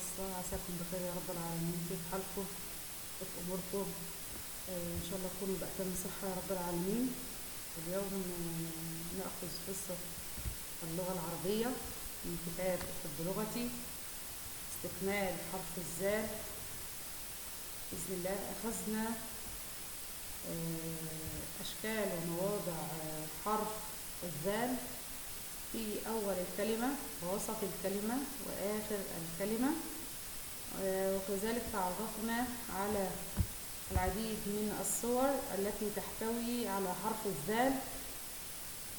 خاصة. عساكم بخير يا رب العالمين. كيف حالكم؟ كيف أموركم؟ إن شاء الله تكونوا بأتم صحة يا رب العالمين. اليوم نأخذ قصة اللغة العربية من كتاب أحب لغتي، استكمال حرف الزال. بإذن الله أخذنا أشكال ومواضع حرف الزال في أول الكلمة ووسط الكلمة وآخر الكلمة، وكذلك تعرفنا على العديد من الصور التي تحتوي على حرف الزال.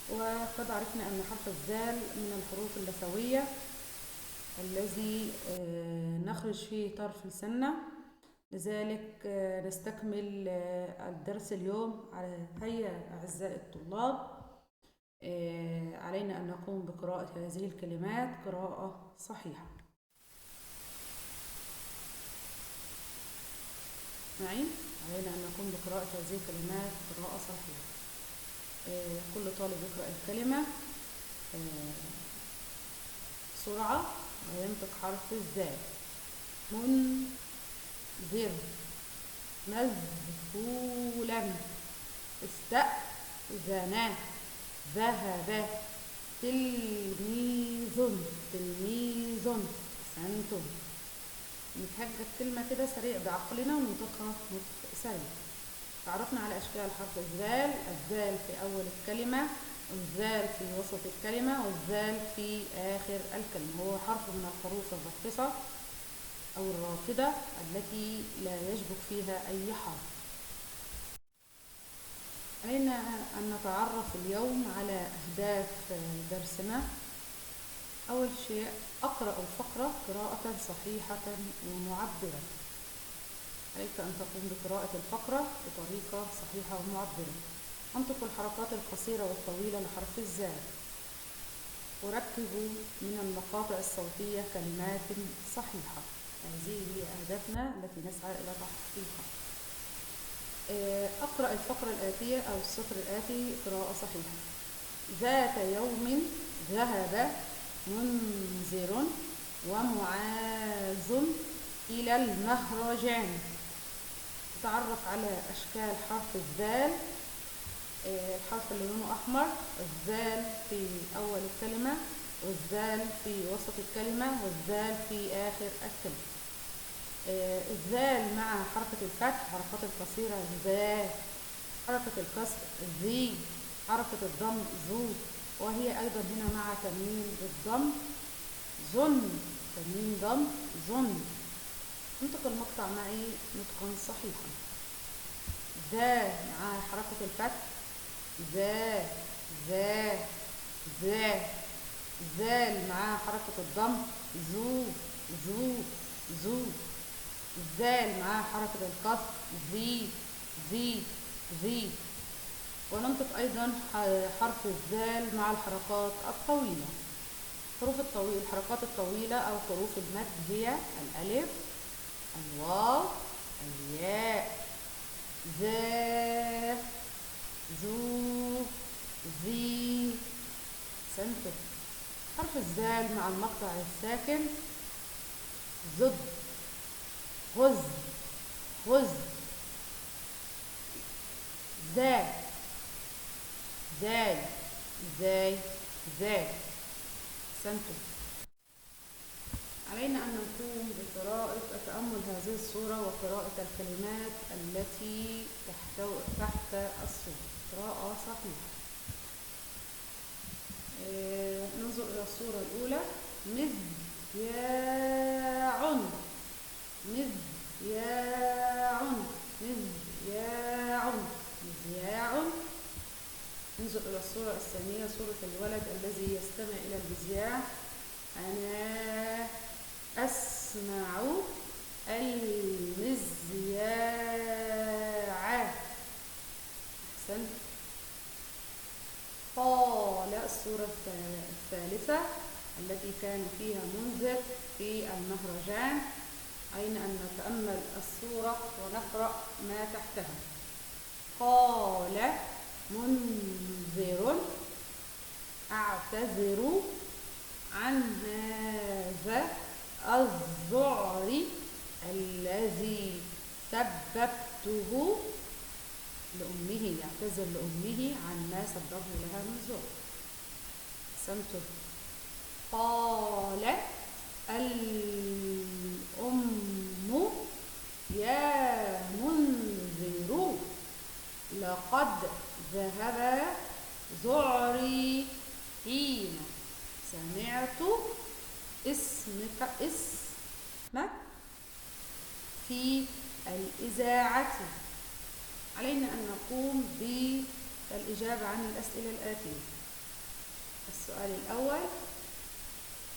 وقد عرفنا أن حرف الزال من الحروف اللثوية الذي نخرج فيه طرف لساننا. لذلك نستكمل الدرس اليوم. هيا أعزائي الطلاب، علينا أن نقوم بقراءة هذه الكلمات قراءة صحيحة. معي؟ علينا أن نقوم بقراءة هذه الكلمات قراءة صحيحة. كل طالب يقرأ الكلمة بسرعة وينطق حرف الزال. منذر، مذهولا، استأذن، ذهب، تلميذ، أحسنتم. نتهجى الكلمة كده سريع بعقلنا وننطقها نطق سريع. تعرفنا على أشكال حرف الزال. الزال في أول الكلمة، والزال في وسط الكلمة، والزال في آخر الكلمة. هو حرف من الحروف الراقصة أو الراكدة التي لا يشبك فيها أي حرف. علينا أن نتعرف اليوم على أهداف درسنا. أول شيء أقرأ الفقرة قراءة صحيحة ومعبرة. عليك أن تقوم بقراءة الفقرة بطريقة صحيحة ومعبرة. أنطق الحركات القصيرة والطويلة لحرف الزال. أركب من المقاطع الصوتية كلمات صحيحة. هذه هي أهدافنا التي نسعى إلى تحقيقها. أقرأ الفقرة الآتية أو السطر الآتي قراءة صحيحة. ذات يوم ذهب منذر ومعاذ إلى المهرجان. نتعرف على أشكال حرف الزال. الحرف اللي لونه أحمر، الزال في أول الكلمة، والزال في وسط الكلمة، والزال في آخر الكلمة. الزال مع حركة الفتح، حركات القصيرة ذا، حركة الكسر ذي، حركة الضم ذو، وهي أيضا هنا مع تنوين بالضم ظن، تنوين ضم ظن. انطق المقطع معي نطقا صحيحا. ذا مع حركة الفتح ذا ذا ذا. زال مع حركة الضم ذو ذو ذو. الزال مع حركة القصر ذي ذي ذي. وننطق أيضا حرف الزال مع الحركات الطويلة. الحركات الطويلة أو حروف المد هي الألف، الواو، الياء، ذا، ذو، ذي. سنتم. حرف الزال مع المقطع الساكن زد، غز، غز، زاي، زاي، زاي، زاي. سنتم. علينا أن نقوم بقراءة تأمل هذه الصورة وقراءة الكلمات التي تحت الصورة قراءة صحيحة. ننظر إلى الصورة الأولى. مذياع، مذياع، مذياع، مذياع. ننظر إلى الصورة الثانية، صورة الولد الذي يستمع إلى المذياع. أنا أسمع المذياع. أحسنت. قال الصورة الثالثة التي كان فيها منذر في المهرجان. أين أن نتأمل الصورة ونقرأ ما تحتها. قال منذر أعتذر عن هذا الذعر الذي سببته لأمه، يعتذر لأمه عن ما سببه لها من ذعر. أحسنتم. قالت الأم يا منذر لقد ذهب ذعري حين سمعت اسمك في الإذاعة. علينا أن نقوم بالإجابة عن الأسئلة الآتية. السؤال الأول: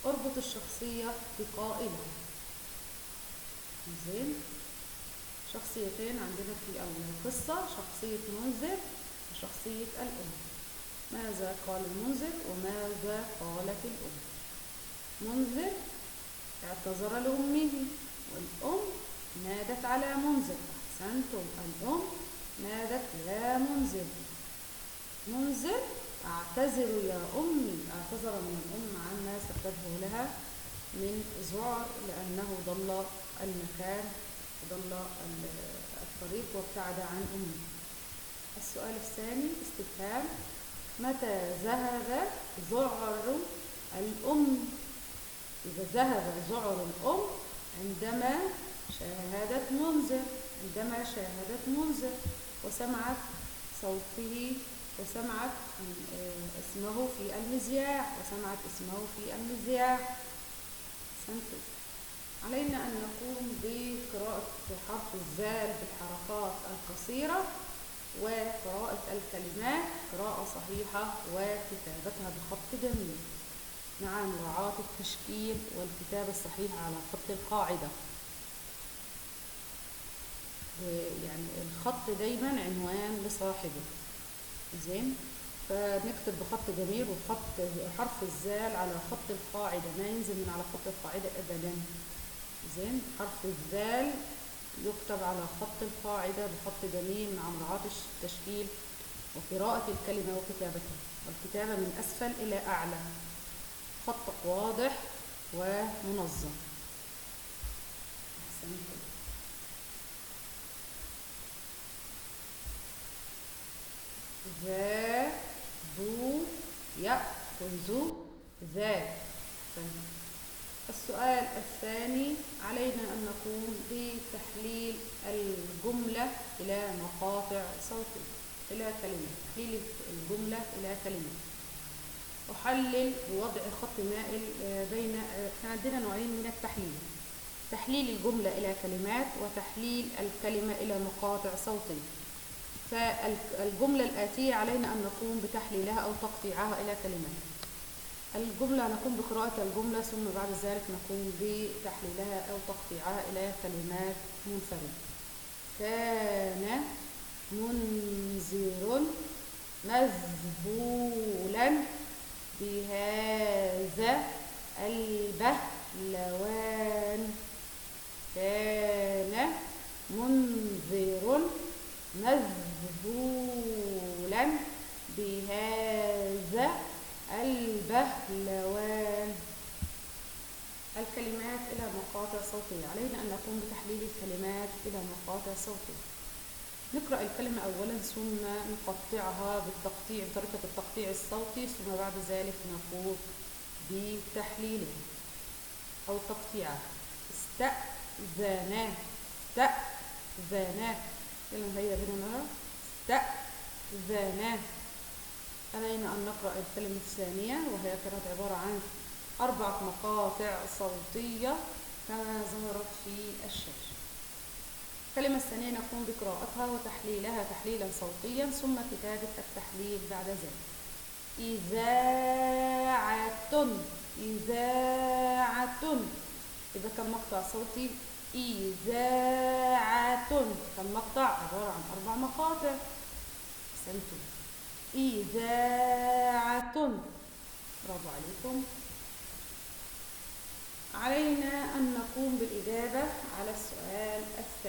اربط الشخصية بقائلها. زين، شخصيتين عندنا في القصة، شخصية منذر وشخصية الأم. ماذا قال المنذر وماذا قالت الأم؟ منذر اعتذر لأمه، والأم نادت على منذر. أحسنتم، الأم نادت يا منذر. منذر: اعتذر يا أمي، اعتذر من الأم عما سببه لها من ذعر لأنه ضل المكان وضل الطريق وابتعد عن أمه. السؤال الثاني استفهام: متى ذهب ذعر الأم؟ إذا ذهب ذعر الأم عندما شاهدت منذر وسمعت صوته وسمعت اسمه في المذياع. سنتم. علينا أن نقوم بقراءة حرف الزال بالحركات القصيرة وقراءة الكلمات قراءة صحيحة وكتابتها بخط جميل مع مراعاة التشكيل والكتابة الصحيحة على خط القاعدة. يعني الخط دايما عنوان لصاحبه. زين، فنكتب بخط جميل وخط حرف الزال على خط القاعدة، ما ينزل من على خط القاعدة أبدا. زين، حرف الزال يكتب على خط القاعدة بخط جميل مع مراعاة التشكيل وقراءة الكلمة وكتابتها، والكتابة من أسفل إلى أعلى، خطك واضح ومنظم. أحسنتم. ذا ذو يأخذ ذا. السؤال الثاني: علينا أن نقوم بتحليل الجملة إلى مقاطع صوتية إلى كلمة. تحليل الجملة إلى كلمة. أحلل بوضع خط مائل بين احنا عندنا نوعين من التحليل: تحليل الجملة إلى كلمات وتحليل الكلمة إلى مقاطع صوتية. فالجملة الآتية علينا أن نقوم بتحليلها أو تقطيعها إلى كلمات. الجملة نقوم بقراءة الجملة ثم بعد ذلك نقوم بتحليلها أو تقطيعها إلى كلمات منفردة. كان منذر مذهولا بهذا البهلوان. كان منذر مذهولا بهذا البهلوان. الكلمات إلى مقاطع صوتية. علينا أن نقوم بتحليل الكلمات إلى مقاطع صوتية. نقرأ الكلمة أولا ثم نقطعها بطريقة التقطيع الصوتي، ثم بعد ذلك نقوم بتحليلها أو تقطيعها. استأذنا. كلمة هي بيننا استأذنا. علينا أن نقرأ الكلمة الثانية وهي كانت عبارة عن 4 مقاطع صوتية كما ظهرت في الشاشة. الكلمة الثانية نقوم بقراءتها وتحليلها تحليلا صوتيا ثم كتابة التحليل بعد ذلك. إذاعة. إذا كان مقطع صوتي إذاعة، كان مقطع عبارة عن 4 مقاطع. سنتم. إذاعة. برافو عليكم. علينا أن نقوم بالإجابة على السؤال الثاني.